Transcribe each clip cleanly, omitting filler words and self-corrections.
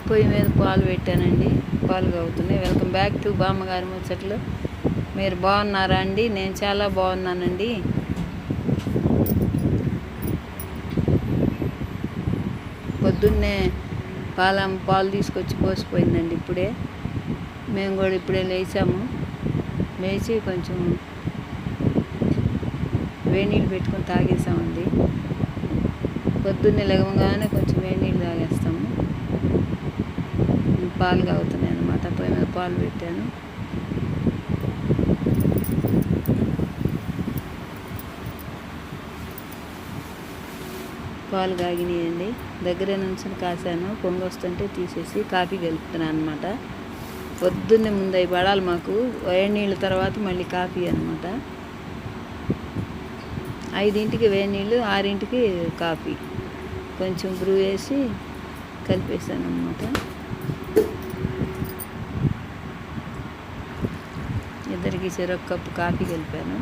పొయ్యి మీద పాలు పెట్టానండి, పాలు కాగుతున్నాయి. వెల్కమ్ బ్యాక్ టు బామ్మగారి ముచ్చట్లు. మీరు బాగున్నారా అండి? నేను చాలా బాగున్నానండి. పొద్దున్నే పాలు తీసుకొచ్చి పోసిపోయిందండి ఇప్పుడే. మేము కూడా ఇప్పుడే లేచాము. లేచి కొంచెం వేడి నీళ్ళు పెట్టుకొని తాగేసామండి. పొద్దున్నే లేవగానే కొంచెం వేడి నీళ్ళు తాగేస్తాము. పాలు కాగుతున్నాయి అన్నమాట. పొయ్యి మీద పాలు పెట్టాను. పాలు కాగినాయండి. దగ్గరే నుంచి కాసాను. పొంగి వస్తుంటే తీసేసి కాఫీ కలుపుతున్నాను అనమాట. పొద్దున్నే ముందు అవి పడాలి మాకు. వేడి నీళ్ళ తర్వాత మళ్ళీ కాఫీ అనమాట. 5ంటికి వేడి నీళ్ళు, 6ంటికి కాఫీ. కొంచెం బ్రూ వేసి కలిపేసాను అనమాట. ఇద్దరికి చెరొక కప్పు కాఫీ కలిపాను.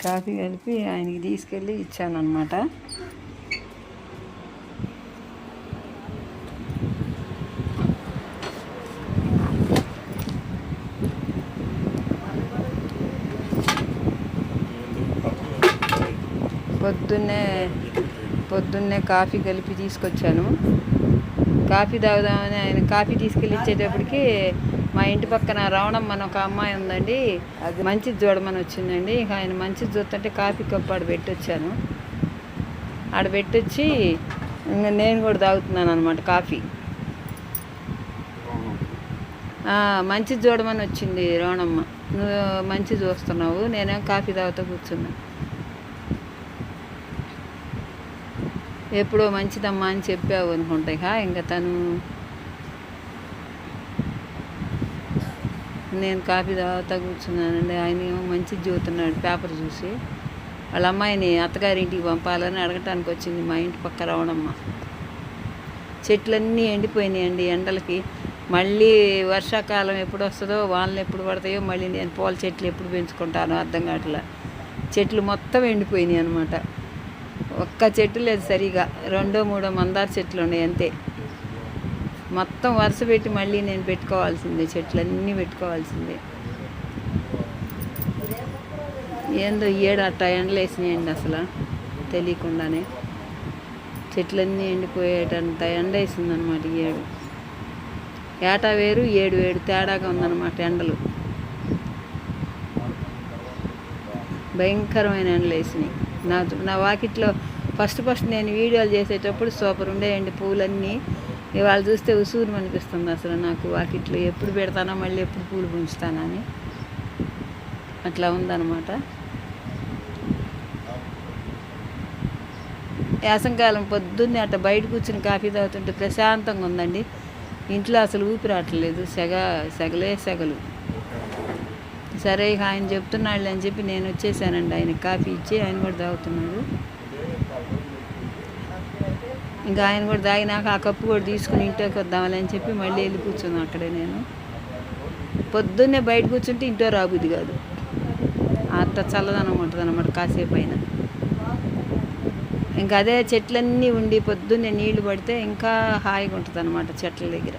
కాఫీ కలిపి ఆయనకి తీసుకెళ్ళి ఇచ్చానమాట. పొద్దున్నే కాఫీ కలిపి తీసుకొచ్చాను. కాఫీ తాగుదామని ఆయన కాఫీ తీసుకెళ్ళి ఇచ్చేటప్పటికి మా ఇంటి పక్కన రవణమ్మ ఒక అమ్మాయి ఉందండి, అది మంచిది చూడమని వచ్చిందండి. ఇక ఆయన మంచిది చూస్తుంటే కాఫీ కప్పు ఆడబెట్టొచ్చాను. ఆడబెట్టొచ్చి ఇంకా నేను కూడా తాగుతున్నాను అనమాట కాఫీ. మంచిది చూడమని వచ్చింది రవణమ్మ. నువ్వు మంచి చూస్తున్నావు, నేనేం కాఫీ తాగుతూ కూర్చున్నా. ఎప్పుడో మంచిదమ్మా అని చెప్పావు అనుకుంటా. ఇంకా తను నేను కాఫీ తాగుతా కూర్చున్నానండి. ఆయన ఏమో మంచిది చూస్తున్నాడు పేపర్ చూసి. వాళ్ళ అమ్మాయిని అత్తగారింటికి పంపాలని అడగటానికి వచ్చింది మా ఇంటి పక్క రవణమ్మ. చెట్లన్నీ ఎండిపోయినాయండి ఎండలకి. మళ్ళీ వర్షాకాలం ఎప్పుడు వస్తుందో, వానలు ఎప్పుడు పడతాయో, మళ్ళీ నేను పూల చెట్లు ఎప్పుడు పెంచుకుంటానో అర్థం కావట్లా. చెట్లు మొత్తం ఎండిపోయినాయి అనమాట. ఒక్క చెట్టు లేదు సరిగా. 2-3 మందార చెట్లు ఉన్నాయి అంతే. మొత్తం వరుస పెట్టి మళ్ళీ నేను పెట్టుకోవాల్సిందే, చెట్లన్నీ పెట్టుకోవాల్సిందే. ఏందో ఏడు అట్టా ఎండలు వేసినాయండి అసలు తెలియకుండానే. చెట్లన్నీ ఎండిపోయేటంత ఎండ వేసిందనమాట. ఏటా వేరు, ఏడు తేడాగా ఉందన్నమాట ఎండలు. భయంకరమైన ఎండలు వేసినాయి. నా వాకిట్లో ఫస్ట్ నేను వీడియోలు చేసేటప్పుడు సూపర్ ఉండేయండి పూలన్నీ. ఇవాళ చూస్తే ఉసూరు అనిపిస్తుంది అసలు నాకు. వాకిట్లో ఎప్పుడు పెడతానో, మళ్ళీ ఎప్పుడు పూలు పుంచుతానా అని అట్లా ఉందన్నమాట. వేసంకాలం పొద్దున్నే అట్లా బయట కూర్చుని కాఫీ తాగుతుంటే ప్రశాంతంగా ఉందండి. ఇంట్లో అసలు ఊపిరాటలేదు. సెగలు. సరే ఇక ఆయన చెప్తున్నాడు అని చెప్పి నేను వచ్చేసానండి. ఆయనకి కాఫీ ఇచ్చి ఆయన కూడా తాగుతున్నాడు. ఇంకా ఆయన కూడా తాగినాక ఆ కప్పు కూడా తీసుకుని ఇంట్లోకి వద్దామని అని చెప్పి మళ్ళీ వెళ్ళి కూర్చున్నాను అక్కడే. నేను పొద్దున్నే బయట కూర్చుంటే ఇంట్లో రాబుద్ది కాదు, అంత చల్లదనం ఉంటుంది అన్నమాట కాసేపు అయినా. ఇంకా అదే చెట్లన్నీ ఉండి పొద్దున్నే నీళ్లు పడితే ఇంకా హాయిగా ఉంటుంది అన్నమాట చెట్ల దగ్గర.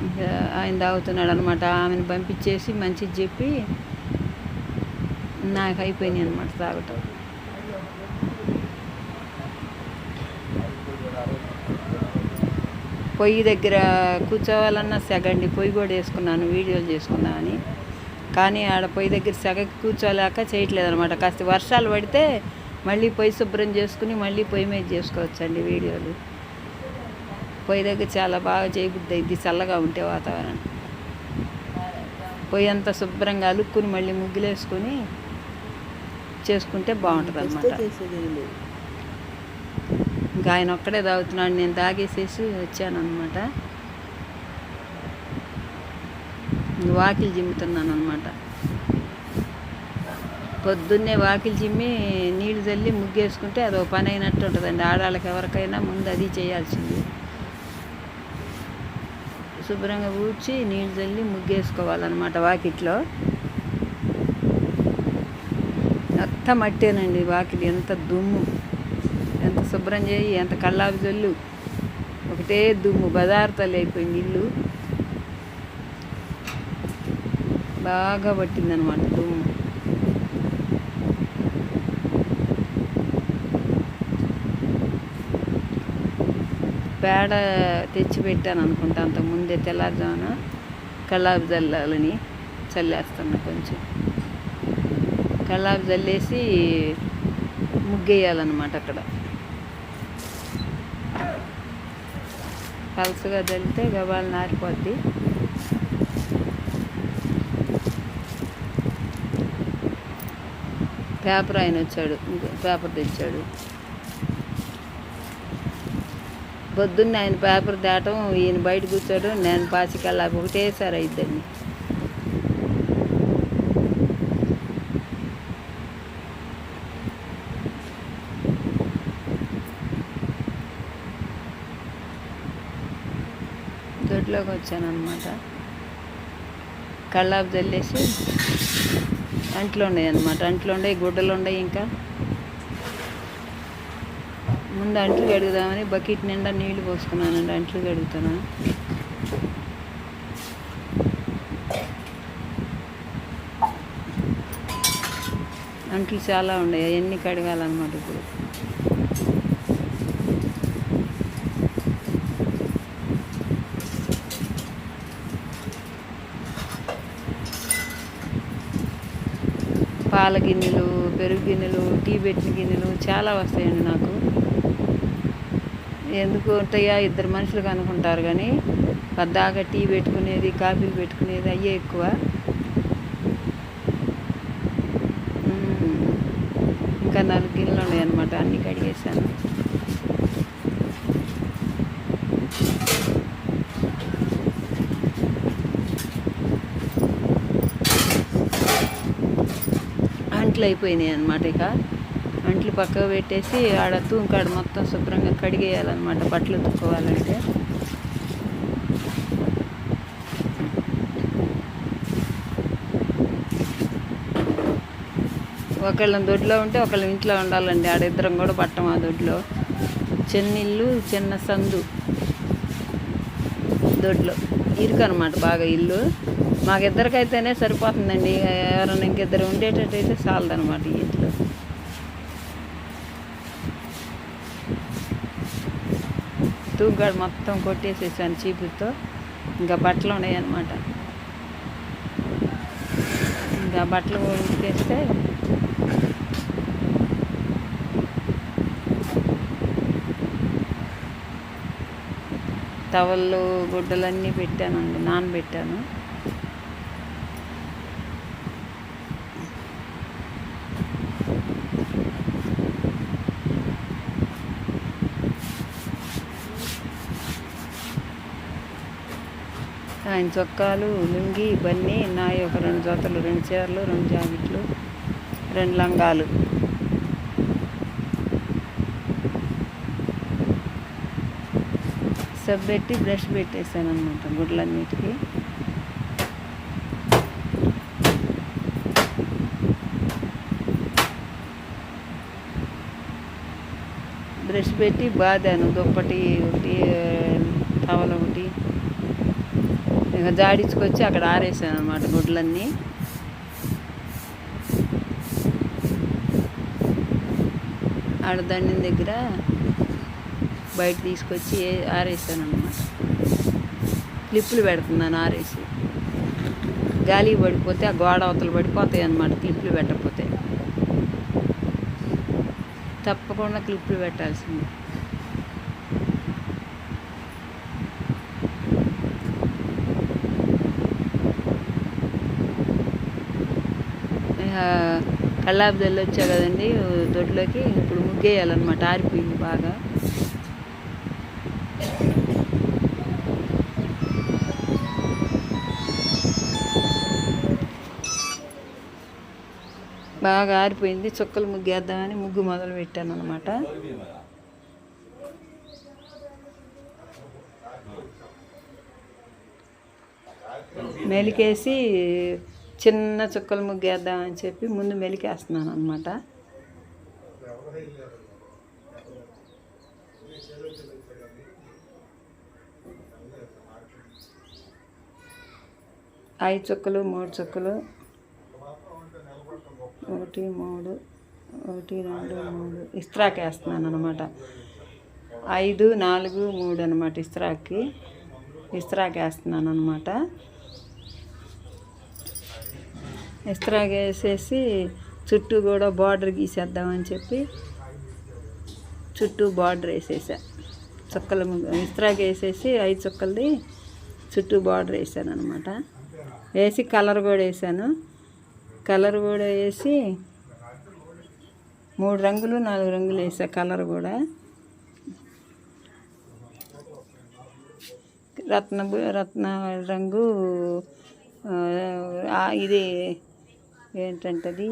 ఇంకా ఆయన తాగుతున్నాడు అనమాట. ఆమెను పంపించేసి మంచిది చెప్పి నాకు అయిపోయినాయి అనమాట తాగటం. పొయ్యి దగ్గర కూర్చోవాలన్నా సెగండి. పొయ్యి కూడా వేసుకున్నాను వీడియోలు చేసుకున్నామని. కానీ ఆడ పొయ్యి దగ్గర సెగకి కూర్చోలేక చేయట్లేదు అనమాట. కాస్త వర్షాలు పడితే మళ్ళీ పొయ్యి శుభ్రం చేసుకుని మళ్ళీ పొయ్యి మీద చేసుకోవచ్చండి వీడియోలు. పొయ్యి దగ్గర చాలా బాగా చేయబుద్ది అయింది చల్లగా ఉంటే వాతావరణం. పొయ్యి అంతా శుభ్రంగా అలుక్కుని మళ్ళీ ముగ్గులు వేసుకొని చేసుకుంటే బాగుంటుంది అనమాట. ఇంకా ఆయన ఒక్కడే తాగుతున్నాడు. నేను తాగేసేసి వచ్చాను అనమాట. వాకిలి చిమ్ముతున్నాను అనమాట. పొద్దున్నే వాకిలి చిమ్మి నీళ్ళు చల్లి ముగ్గేసుకుంటే అదో పని అయినట్టు ఉంటుందండి. ఆడవాళ్ళకి ఎవరికైనా ముందు అది చేయాల్సింది. శుభ్రంగా ఊడ్చి నీళ్ళు చల్లి ముగ్గేసుకోవాలన్నమాట. వాకిట్లో మొత్తం మట్టేనండి. వాకిలి ఎంత దుమ్ము, ఎంత శుభ్రం చేయి, ఎంత కల్లాపు జల్లు, ఒకటే దుమ్ము బజారుతలు అయిపోయింది. ఇల్లు బాగా పట్టిందనమాట దుమ్ము. పేడ తెచ్చి పెట్టాను అనుకుంటా అంతకుముందే. తెల్లారుజామున కల్లాపు జల్లాలని చల్లేస్తున్నా. కొంచెం కల్లాపు జల్లేసి ముగ్గేయాలన్నమాట. అక్కడ పలుసుగా జల్లితే గబాలు నారిపోద్ది. పేపర్ ఆయన వచ్చాడు, పేపర్ తెచ్చాడు. పొద్దున్న ఆయన పేపర్ దాటం, ఈయన బయట కూర్చోడు, నేను పాచికల్లా ఒకటేసారి అయిద్దండి. దొడ్లోకి వచ్చాను అనమాట. కల్లాపు చల్లేసి అంట్లు ఉన్నాయి అన్నమాట. అంట్లు ఉన్నాయి, గుడ్డలు ఉన్నాయి. ఇంకా ముందు అంట్లు కడుగుదామని బకెట్ నిండా నీళ్లు పోసుకున్నానండి. అంట్లు కడుగుతున్నాను. అంట్లు చాలా ఉన్నాయి, అవన్నీ కడగాలన్నమాట. ఇప్పుడు పాల గిన్నెలు, పెరుగు గిన్నెలు, టీ పెట్టిన గిన్నెలు చాలా వస్తాయండి నాకు. ఎందుకు ఉంటాయా, ఇద్దరు మనుషులకు అనుకుంటారు కానీ పద్దాకా టీ పెట్టుకునేది, కాఫీలు పెట్టుకునేది అయ్యే ఎక్కువ. ఇంకా 4 గిన్నెలు ఉన్నాయి అన్నమాట. అన్నీ కడిగేసాను. అంట్లు అయిపోయినాయి అన్నమాట. ఇక అంట్లు పక్కకు పెట్టేసి ఆడ తూంకాడ మొత్తం శుభ్రంగా కడిగేయాలన్నమాట. బట్టలు ఉతుక్కోవాలంటే ఒకళ్ళని దొడ్లో ఉంటే ఒకళ్ళ ఇంట్లో ఉండాలండి. ఆడిద్దరం కూడా పట్టం ఆ దొడ్లో. చిన్న ఇల్లు, చిన్న సందు, దొడ్లో ఇరుకనమాట బాగా ఇల్లు. మాకిద్దరికైతేనే సరిపోతుందండి. ఎవరైనా ఇంకిద్దరు ఉండేటట్టయితే చాలదనమాట ఈ ఇంట్లో. తూగాడు మొత్తం కొట్టేసేసాను చీపుతో. ఇంకా బట్టలు ఉన్నాయి అన్నమాట. ఇంకా బట్టలు ఉతికేస్తే టవళ్ళు, గుడ్డలన్నీ పెట్టానండి, నానబెట్టాను. ఆయన చొక్కాలు, లుంగి, బన్నీ నాయి ఒక 2 జతలు, 2 చీరలు, 2 జాకెట్లు, 2 లంగాలు. సబ్బు పెట్టి బ్రష్ పెట్టేసాను అనమాట గుడ్లన్నిటికీ. బ్రష్ పెట్టి బాదాను. దుప్పటి ఒకటి, టవల్ ఒకటి, ఇక జాడించుకొచ్చి అక్కడ ఆరేసాను అనమాట గుడ్లన్నీ. ఆడ దండిన దగ్గర బయట తీసుకొచ్చి ఆరేసాను అనమాట. క్లిప్పులు పెడుతున్నాను ఆరేసి. గాలి పడిపోతే ఆ గోడ అవతలు పడిపోతాయి అన్నమాట. క్లిప్పులు పెట్టకపోతే తప్పకుండా క్లిప్పులు పెట్టాల్సింది. కల్లాపు జల్లి వచ్చా కదండి దొడ్లోకి. ఇప్పుడు ముగ్గేయాలన్నమాట. ఆరిపోయింది బాగా. బాగా ఆరిపోయింది. చుక్కలు ముగ్గేద్దామని ముగ్గు మొదలు పెట్టాను అనమాట. మెలికేసి చిన్న చుక్కలు ముగ్గేద్దామని చెప్పి ముందు మెలికేస్తున్నాను అనమాట. ఐదు చుక్కలు, 3 చుక్కలు, 1 3 1 2 3 ఇస్త్రాక్ వేస్తున్నాను అనమాట. 5 4 3 అనమాట. ఇస్త్రాక్ వేస్తున్నాను అనమాట. ఇస్త్రాక్ వేసేసి చుట్టూ కూడా బార్డర్ గీసేద్దామని చెప్పి చుట్టూ బార్డర్ వేసేసా. చుక్కలు ఇస్త్రాక్ వేసేసి 5 చుక్కలది చుట్టూ బార్డర్ వేసాను అనమాట. వేసి కలర్ కూడా వేసాను. కలర్ కూడా వేసి 3 రంగులు 4 రంగులు వేసా. కలర్ కూడా రత్న రంగు, ఇది ఏంటంటే అది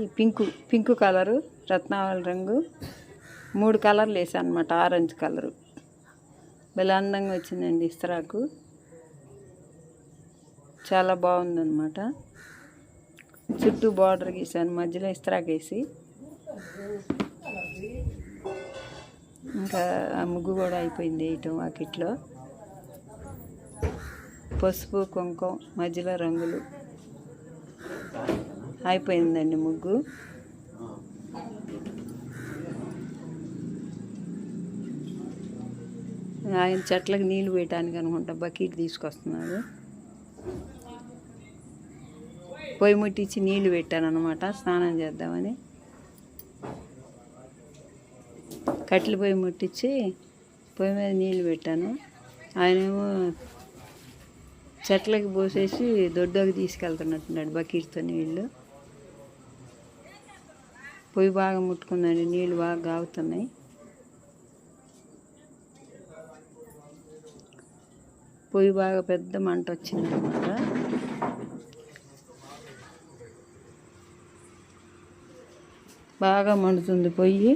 పింకు కలరు, రత్నావళ రంగు, 3 కలర్లు వేసాను అనమాట. ఆరెంజ్ కలరు భలే అందంగా వచ్చిందండి. ఇస్త్రాకు చాలా బాగుందన్నమాట. చుట్టూ బార్డర్ గీసాను, మధ్యలో ఇస్త్రాక్ వేసి. ఇంకా ఆ ముగ్గు కూడా అయిపోయింది వేయటం. వాకిట్లో పసుపు కుంకుమ మధ్యలో రంగులు అయిపోయిందండి ముగ్గు. ఆయన చెట్లకు నీళ్ళు వేయటానికి అనుకుంటా బకెట్ తీసుకొస్తున్నాడు. పొయ్యి ముట్టించి నీళ్ళు పెట్టాను అనమాట స్నానం చేద్దామని. కట్టెల పొయ్యి ముట్టించి పొయ్యి మీద నీళ్ళు పెట్టాను. ఆయనేమో చెట్లకి పోసేసి దొడ్లోకి తీసుకెళ్తున్నట్టున్నాడు బకెట్తో నీళ్ళు. పొయ్యి బాగా ముట్టుకుందండి, నీళ్ళు బాగా గాగుతున్నాయి. పొయ్యి బాగా పెద్ద మంట వచ్చిందన్నమాట. బాగా మండుతుంది పొయ్యి.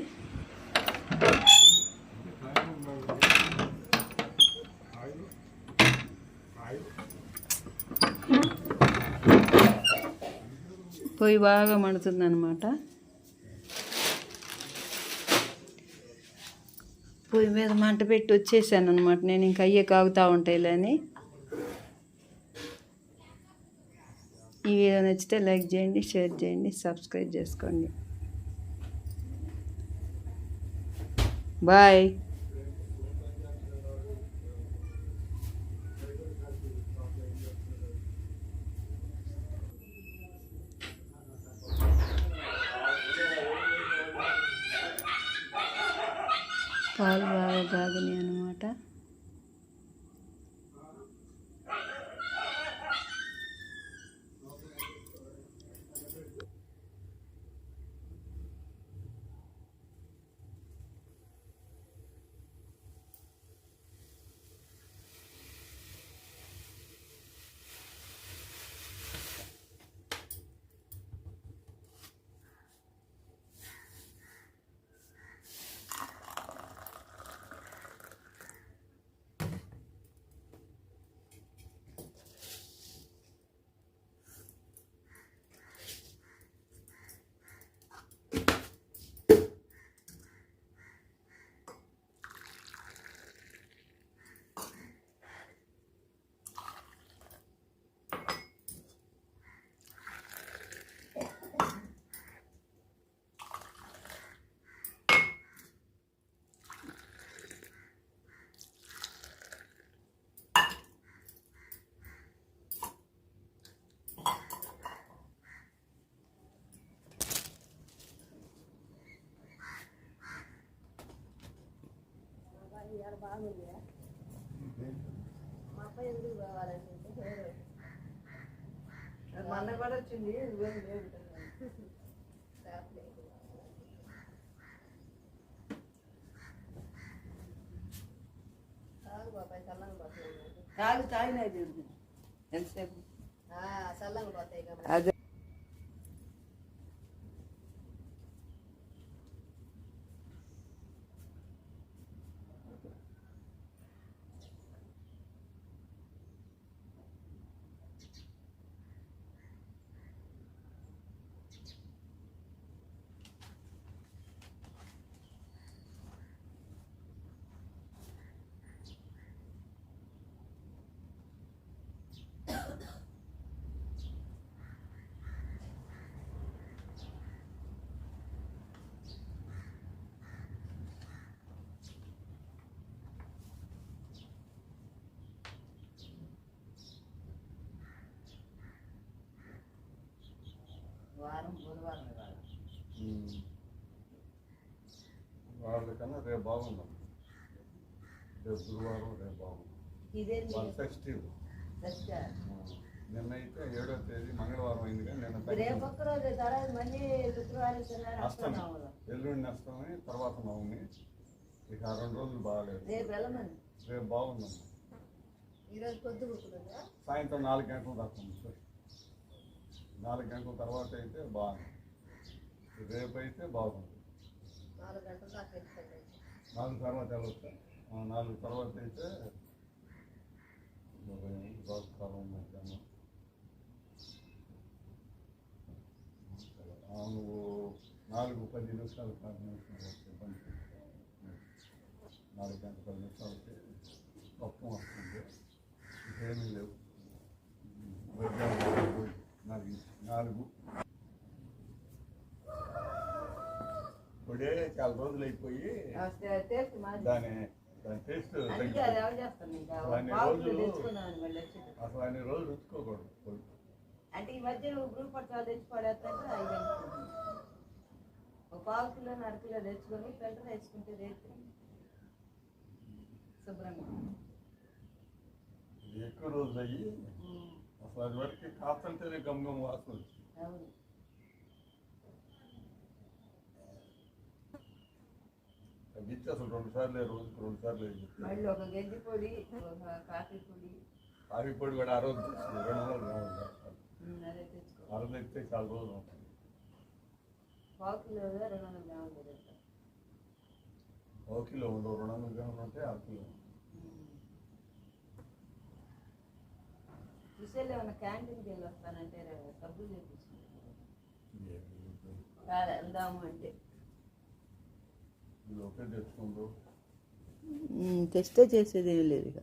పొయ్యి బాగా మండుతుంది అన్నమాట. పొయ్యి మీద మంట పెట్టి వచ్చేసాను అనమాట. నేను ఇంకా అయ్యే కాగుతూ ఉంటాయిలే అని. ఈ వీడియో నచ్చితే లైక్ చేయండి, షేర్ చేయండి, సబ్స్క్రైబ్ చేసుకోండి. బాయ్. పాలు బాగా కాగినాయి అన్నమాట. మా అబ్బాయి ఎందుకు కావాలంటే మన కూడా వచ్చింది. తాగినది ఎంతసేపు చల్లంగా పోతాయి. వారం బుధవారం ఇవాళ. వాళ్ళకన్నా రేపు బాగుందాం. రేపు గురువారం, రేపు బాగుంది. వాళ్ళు ఫెస్టివ్. నిన్న అయితే 7వ తేదీ మంగళవారం అయింది, కానీ నిన్న అష్టమి, ఎల్లుండి అష్టమి, తర్వాత నవమి. ఇక 2 రోజులు బాగాలేదు. రేపు బాగుందమ్మా. సాయంత్రం 4 గంటల దాకా ఉంది. 4 గంటల తర్వాత అయితే బాగుంది. రేపు అయితే బాగుంది. 4 తర్వాత వెళ్ళొచ్చు. 4 తర్వాత అయితే కాలం మధ్యాహ్నం. నువ్వు 4:10 నిమిషాలు 10 నిమిషాలు ఇబ్బంది. 4 గంటల 10 నిమిషాలకి పప్పు వస్తుంది. ఏమీ లేవు. మధ్యాహ్నం 4 ఇప్పుడే చాలా రోజులు అయిపోయి దాని టేస్ట్ అసలు అన్ని రోజులు ఉంచుకోకూడదు. అంటే ఈ మధ్య గ్రూప్ పట్టాలు తెచ్చి పడేస్తుంటే 5 ఒక 1/2 కిలో 1/2 కిలో తెచ్చుకొని ఫిల్టర్ వేసుకుంటే రేపు శుభ్రంగా ఎక్కువ రోజులు అయ్యి అసలు అది వరకు కాస్తుంటేనే గమ్గం వాసన వచ్చింది. అవును. తగ్గించి అసలు 2 సార్లు రోజుకు 2 సార్లు మళ్ళీ ఒక గెంజి పొడి, ఒక కాఫీ పొడి. కాఫీ పొడి కూడా ఆ రోజు 200 గ్రాములు అదే తెచ్చుకో. ఆ రోజు ఎక్కితే చాలా రోజులు ఉంటుంది. 1/2 కిలో 200 గ్రాములు తెచ్చుకో. 1 కిలో ఉండవు, 200 గ్రాములు ఉంటే 1/2 కిలో. చూసేళ్ళు ఏమన్నా క్యాంటీన్కి వెళ్ళి వస్తానంటే సబ్బులు చేపించుకుంటాను. వెళ్దాము అంటే తెస్తే చేసేది ఏం లేదు ఇక.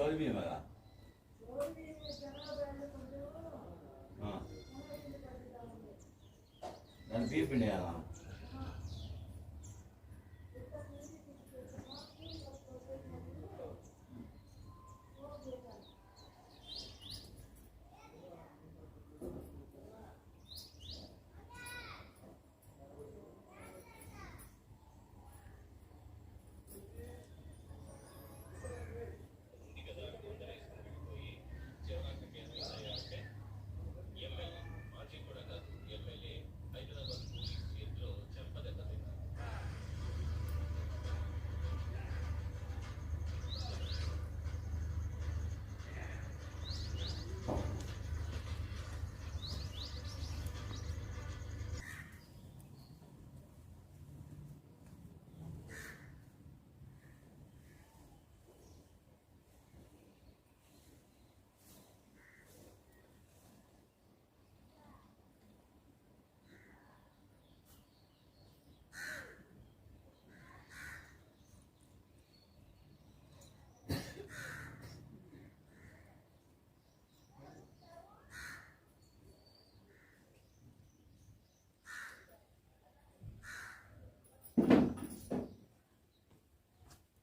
ఎవరి బియ్యం కదా దాన్ని బియ్యం పిండి వేయాలా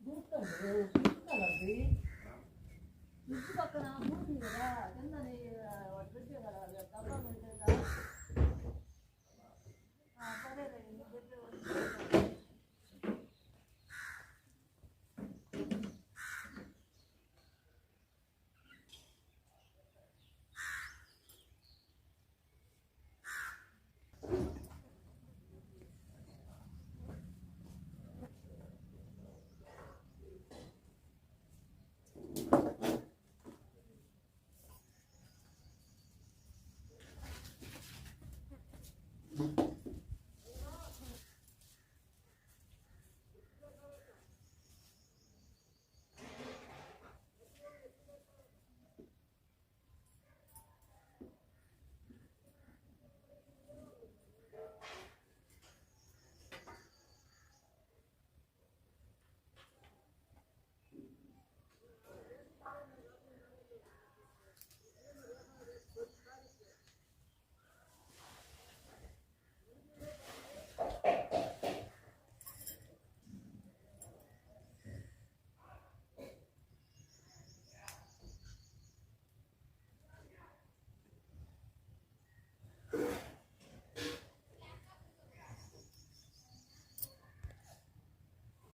Bukan, bukan lagi. Itu bakal